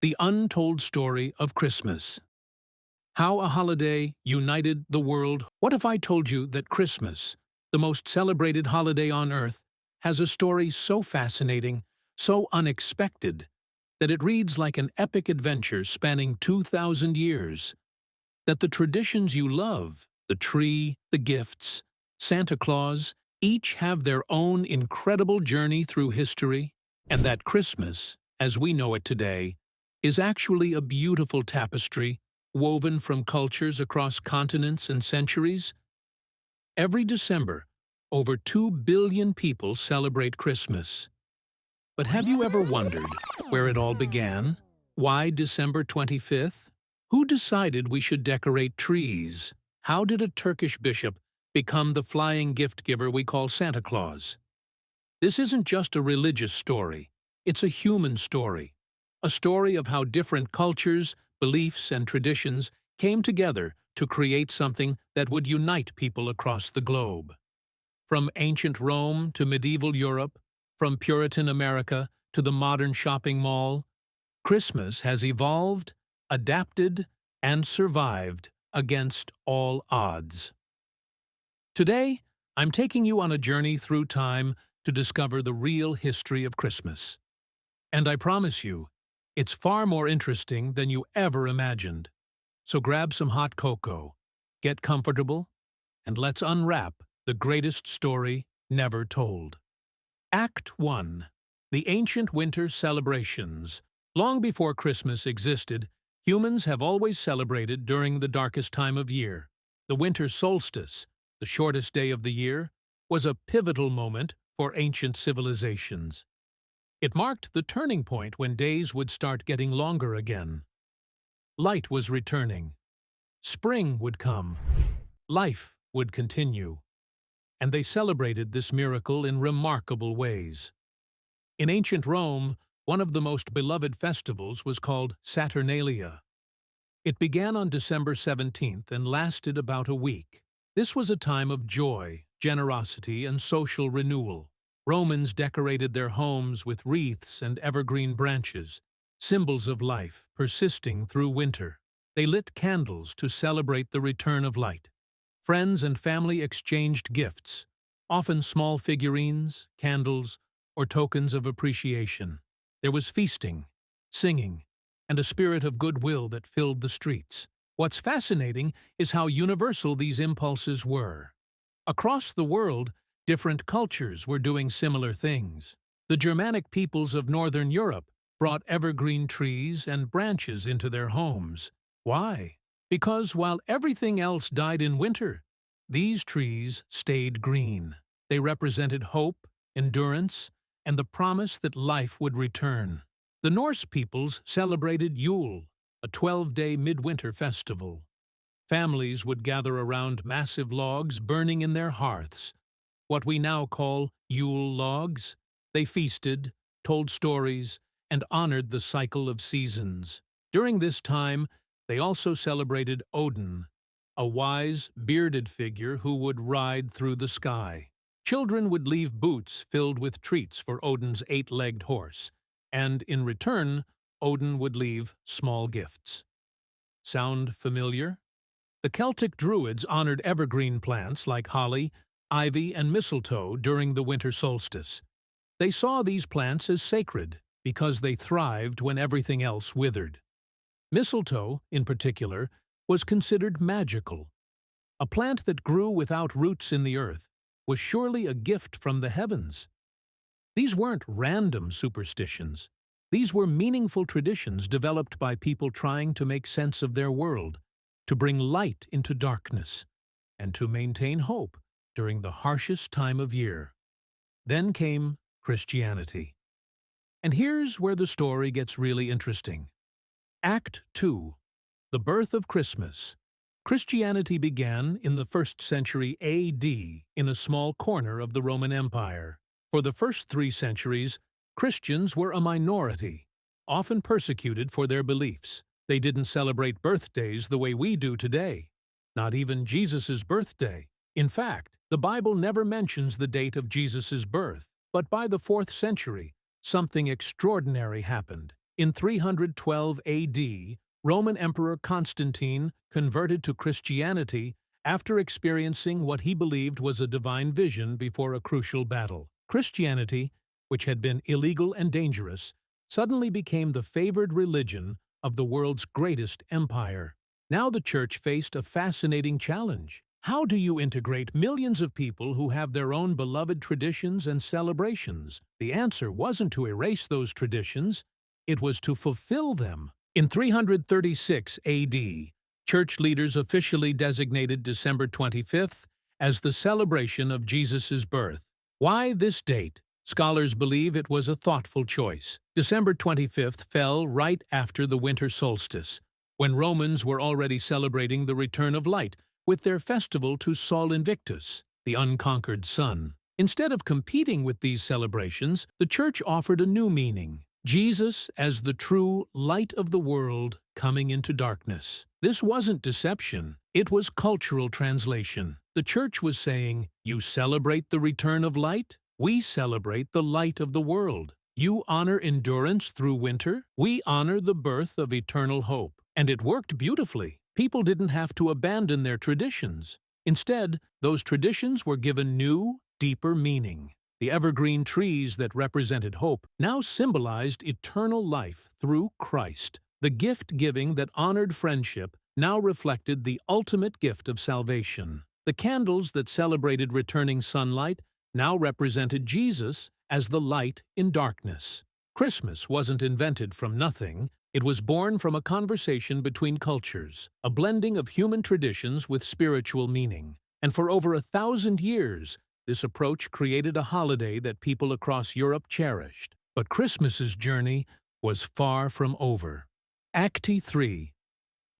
The untold story of Christmas. How a holiday united the world. What if I told you that Christmas, the most celebrated holiday on earth, has a story so fascinating, so unexpected, that it reads like an epic adventure spanning 2,000 years? That the traditions you love, the tree, the gifts, Santa Claus, each have their own incredible journey through history, and that Christmas, as we know it today, is actually a beautiful tapestry woven from cultures across continents and centuries? Every December, over 2 billion people celebrate Christmas. But have you ever wondered where it all began? Why December 25th? Who decided we should decorate trees? How did a Turkish bishop become the flying gift giver we call Santa Claus? This isn't just a religious story, it's a human story. A story of how different cultures, beliefs, and traditions came together to create something that would unite people across the globe. From ancient Rome to medieval Europe, from Puritan America to the modern shopping mall, Christmas has evolved, adapted, and survived against all odds. Today, I'm taking you on a journey through time to discover the real history of Christmas. And I promise you, it's far more interesting than you ever imagined. So grab some hot cocoa, get comfortable, and let's unwrap the greatest story never told. Act 1. The Ancient Winter Celebrations. Long before Christmas existed, humans have always celebrated during the darkest time of year. The winter solstice, the shortest day of the year, was a pivotal moment for ancient civilizations. It marked the turning point when days would start getting longer again. Light was returning. Spring would come. Life would continue. And they celebrated this miracle in remarkable ways. In ancient Rome, one of the most beloved festivals was called Saturnalia. It began on December 17th and lasted about a week. This was a time of joy, generosity, and social renewal. Romans decorated their homes with wreaths and evergreen branches, symbols of life persisting through winter. They lit candles to celebrate the return of light. Friends and family exchanged gifts, often small figurines, candles, or tokens of appreciation. There was feasting, singing, and a spirit of goodwill that filled the streets. What's fascinating is how universal these impulses were. Across the world, different cultures were doing similar things. The Germanic peoples of Northern Europe brought evergreen trees and branches into their homes. Why? Because while everything else died in winter, these trees stayed green. They represented hope, endurance, and the promise that life would return. The Norse peoples celebrated Yule, a 12-day midwinter festival. Families would gather around massive logs burning in their hearths, what we now call Yule logs. They feasted, told stories, and honored the cycle of seasons. During this time, they also celebrated Odin, a wise, bearded figure who would ride through the sky. Children would leave boots filled with treats for Odin's 8-legged horse, and in return, Odin would leave small gifts. Sound familiar? The Celtic Druids honored evergreen plants like holly, ivy, and mistletoe during the winter solstice. They saw these plants as sacred because they thrived when everything else withered. Mistletoe, in particular, was considered magical. A plant that grew without roots in the earth was surely a gift from the heavens. These weren't random superstitions. These were meaningful traditions developed by people trying to make sense of their world, to bring light into darkness, and to maintain hope during the harshest time of year. Then came Christianity. And here's where the story gets really interesting. Act 2. The Birth of Christmas. Christianity began in the 1st century A.D. in a small corner of the Roman Empire. For the first 3 centuries, Christians were a minority, often persecuted for their beliefs. They didn't celebrate birthdays the way we do today, not even Jesus' birthday. In fact, the Bible never mentions the date of Jesus' birth. But by the 4th century, something extraordinary happened. In 312 AD, Roman Emperor Constantine converted to Christianity after experiencing what he believed was a divine vision before a crucial battle. Christianity, which had been illegal and dangerous, suddenly became the favored religion of the world's greatest empire. Now the church faced a fascinating challenge. How do you integrate millions of people who have their own beloved traditions and celebrations? The answer wasn't to erase those traditions, it was to fulfill them. In 336 AD, church leaders officially designated December 25th as the celebration of Jesus' birth. Why this date? Scholars believe it was a thoughtful choice. December 25th fell right after the winter solstice, when Romans were already celebrating the return of light with their festival to Sol Invictus, the unconquered sun. Instead of competing with these celebrations, the church offered a new meaning: Jesus as the true light of the world coming into darkness. This wasn't deception, it was cultural translation. The church was saying, you celebrate the return of light? We celebrate the light of the world. You honor endurance through winter? We honor the birth of eternal hope. And it worked beautifully. People didn't have to abandon their traditions. Instead, those traditions were given new, deeper meaning. The evergreen trees that represented hope now symbolized eternal life through Christ. The gift-giving that honored friendship now reflected the ultimate gift of salvation. The candles that celebrated returning sunlight now represented Jesus as the light in darkness. Christmas wasn't invented from nothing. It was born from a conversation between cultures, a blending of human traditions with spiritual meaning. And for over 1,000 years, this approach created a holiday that people across Europe cherished. But Christmas's journey was far from over. Act 3.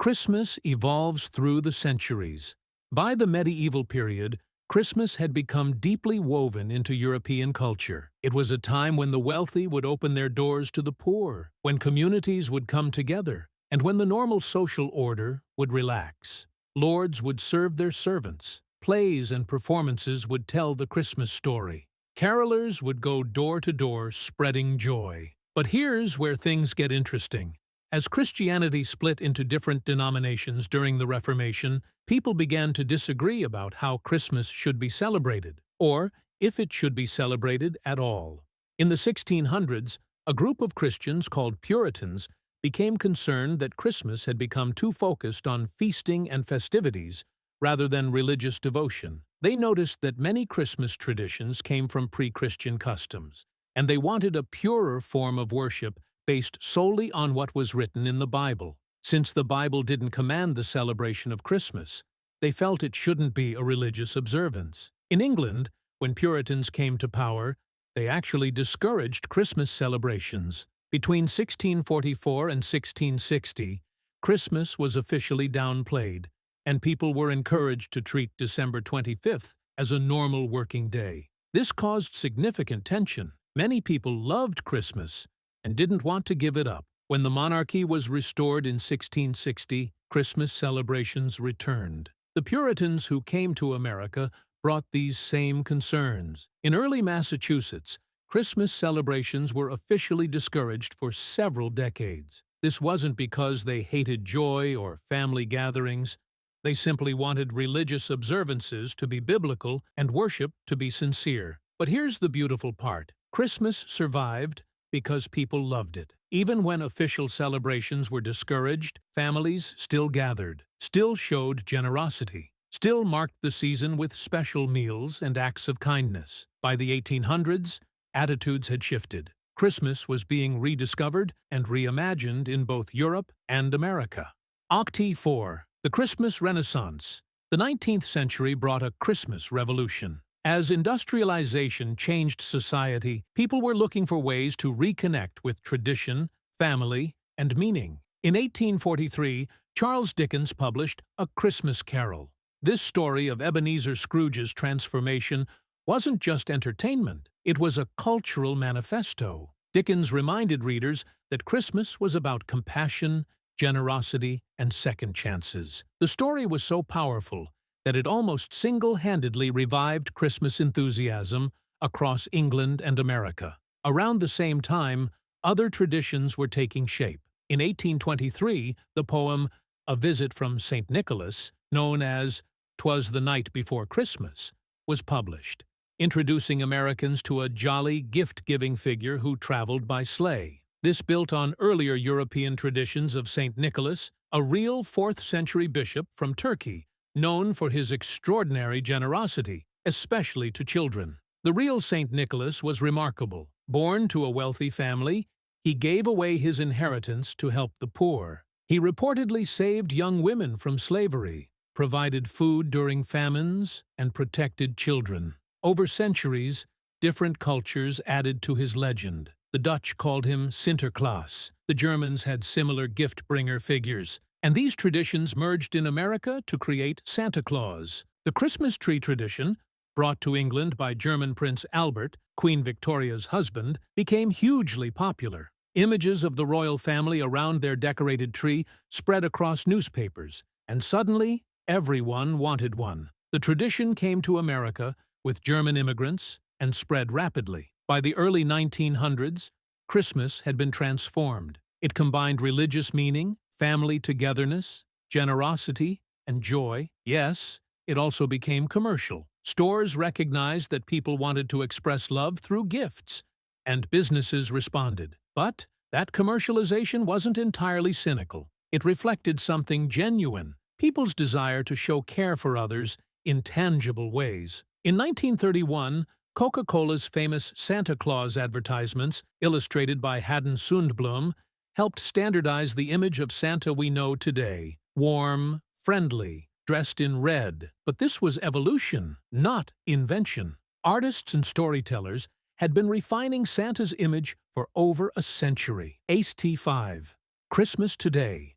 Christmas evolves through the centuries. By the medieval period, Christmas had become deeply woven into European culture. It was a time when the wealthy would open their doors to the poor, when communities would come together, and when the normal social order would relax. Lords would serve their servants. Plays and performances would tell the Christmas story. Carolers would go door to door spreading joy. But here's where things get interesting. As Christianity split into different denominations during the Reformation, people began to disagree about how Christmas should be celebrated, or if it should be celebrated at all. In the 1600s, a group of Christians called Puritans became concerned that Christmas had become too focused on feasting and festivities rather than religious devotion. They noticed that many Christmas traditions came from pre-Christian customs, and they wanted a purer form of worship based solely on what was written in the Bible. Since the Bible didn't command the celebration of Christmas, they felt it shouldn't be a religious observance. In England, when Puritans came to power, they actually discouraged Christmas celebrations. Between 1644 and 1660, Christmas was officially downplayed, and people were encouraged to treat December 25th as a normal working day. This caused significant tension. Many people loved Christmas and didn't want to give it up. When the monarchy was restored in 1660, Christmas celebrations returned. The Puritans who came to America brought these same concerns. In early Massachusetts, Christmas celebrations were officially discouraged for several decades. This wasn't because they hated joy or family gatherings. They simply wanted religious observances to be biblical and worship to be sincere. But here's the beautiful part. Christmas survived because people loved it. Even when official celebrations were discouraged, families still gathered, still showed generosity, still marked the season with special meals and acts of kindness. By the 1800s, attitudes had shifted. Christmas was being rediscovered and reimagined in both Europe and America. Act 4. The Christmas Renaissance. The 19th century brought a Christmas revolution. As industrialization changed society, people were looking for ways to reconnect with tradition, family, and meaning. In 1843, Charles Dickens published A Christmas Carol. This story of Ebenezer Scrooge's transformation wasn't just entertainment, it was a cultural manifesto. Dickens reminded readers that Christmas was about compassion, generosity, and second chances. The story was so powerful that it almost single-handedly revived Christmas enthusiasm across England and America. Around the same time, Other traditions were taking shape. In 1823, the poem A Visit from St. Nicholas, known as "'Twas the Night Before Christmas," was published, introducing Americans to a jolly, gift-giving figure who traveled by sleigh. This built on earlier European traditions of St. Nicholas, a real 4th-century bishop from Turkey, known for his extraordinary generosity, especially to children. The real St. Nicholas was remarkable. Born to a wealthy family, he gave away his inheritance to help the poor. He reportedly saved young women from slavery, provided food during famines, and protected children. Over centuries, different cultures added to his legend. The Dutch called him Santa Claus. The Germans had similar gift-bringer figures. And these traditions merged in America to create Santa Claus. The Christmas tree tradition, brought to England by German Prince Albert, Queen Victoria's husband, became hugely popular. Images of the royal family around their decorated tree spread across newspapers, and suddenly, everyone wanted one. The tradition came to America with German immigrants and spread rapidly. By the early 1900s, Christmas had been transformed. It combined religious meaning, family togetherness, generosity, and joy. Yes, it also became commercial. Stores recognized that people wanted to express love through gifts, and businesses responded. But that commercialization wasn't entirely cynical. It reflected something genuine, people's desire to show care for others in tangible ways. In 1931, Coca-Cola's famous Santa Claus advertisements, illustrated by Haddon Sundblom, helped standardize the image of Santa we know today. Warm, friendly, dressed in red. But this was evolution, not invention. Artists and storytellers had been refining Santa's image for over a century. Ace T5. Christmas today.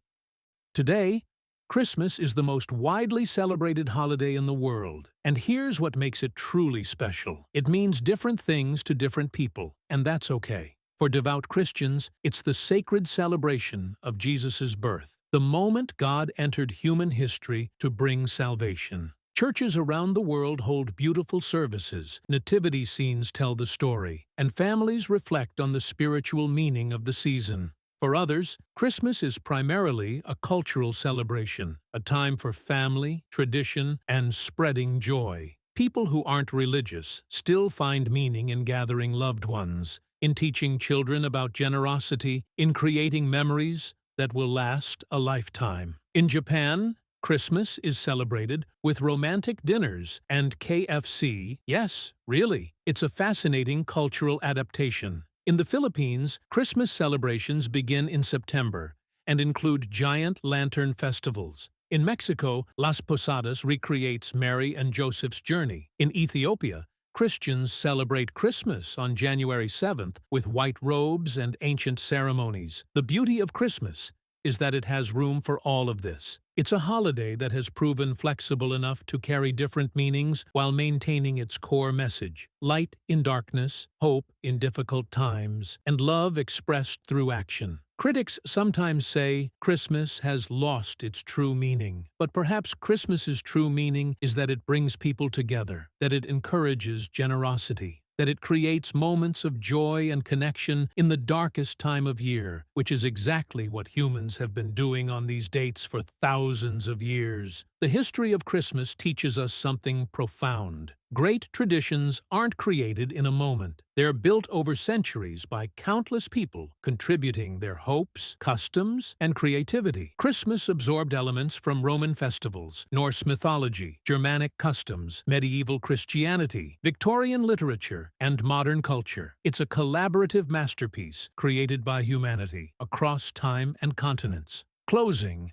Today, Christmas is the most widely celebrated holiday in the world. And here's what makes it truly special. It means different things to different people, and that's okay. For devout Christians, it's the sacred celebration of Jesus' birth, the moment God entered human history to bring salvation. Churches around the world hold beautiful services, nativity scenes tell the story, and families reflect on the spiritual meaning of the season. For others, Christmas is primarily a cultural celebration, a time for family, tradition, and spreading joy. People who aren't religious still find meaning in gathering loved ones, in teaching children about generosity, in creating memories that will last a lifetime. In Japan, Christmas is celebrated with romantic dinners and KFC. Yes, really, it's a fascinating cultural adaptation. In the Philippines, Christmas celebrations begin in September and include giant lantern festivals. In Mexico, Las Posadas recreates Mary and Joseph's journey. In Ethiopia, Christians celebrate Christmas on January 7th with white robes and ancient ceremonies. The beauty of Christmas is that it has room for all of this. It's a holiday that has proven flexible enough to carry different meanings while maintaining its core message: light in darkness, hope in difficult times, and love expressed through action. Critics sometimes say Christmas has lost its true meaning, but perhaps Christmas's true meaning is that it brings people together, that it encourages generosity, that it creates moments of joy and connection in the darkest time of year, which is exactly what humans have been doing on these dates for thousands of years. The history of Christmas teaches us something profound. Great traditions aren't created in a moment. They're built over centuries by countless people contributing their hopes, customs, and creativity. Christmas absorbed elements from Roman festivals, Norse mythology, Germanic customs, medieval Christianity, Victorian literature, and modern culture. It's a collaborative masterpiece created by humanity across time and continents. Closing.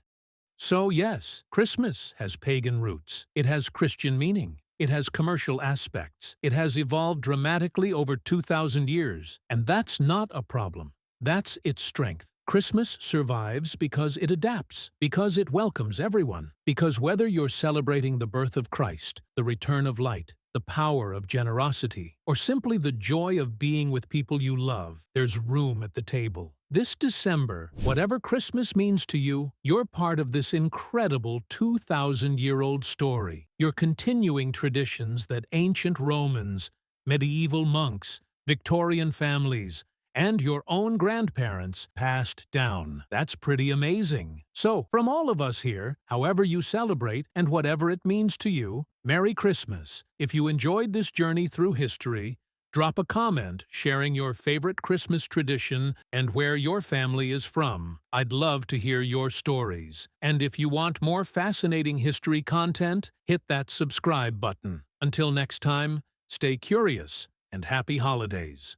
So yes, Christmas has pagan roots. It has Christian meaning. It has commercial aspects. It has evolved dramatically over 2,000 years. And that's not a problem. That's its strength. Christmas survives because it adapts, because it welcomes everyone, because whether you're celebrating the birth of Christ, the return of light, the power of generosity, or simply the joy of being with people you love, there's room at the table. This December, whatever Christmas means to you, you're part of this incredible 2,000-year-old story. You're continuing traditions that ancient Romans, medieval monks, Victorian families, and your own grandparents passed down. That's pretty amazing. So, from all of us here, however you celebrate and whatever it means to you, Merry Christmas. If you enjoyed this journey through history, drop a comment sharing your favorite Christmas tradition and where your family is from. I'd love to hear your stories. And if you want more fascinating history content, hit that subscribe button. Until next time, stay curious and happy holidays.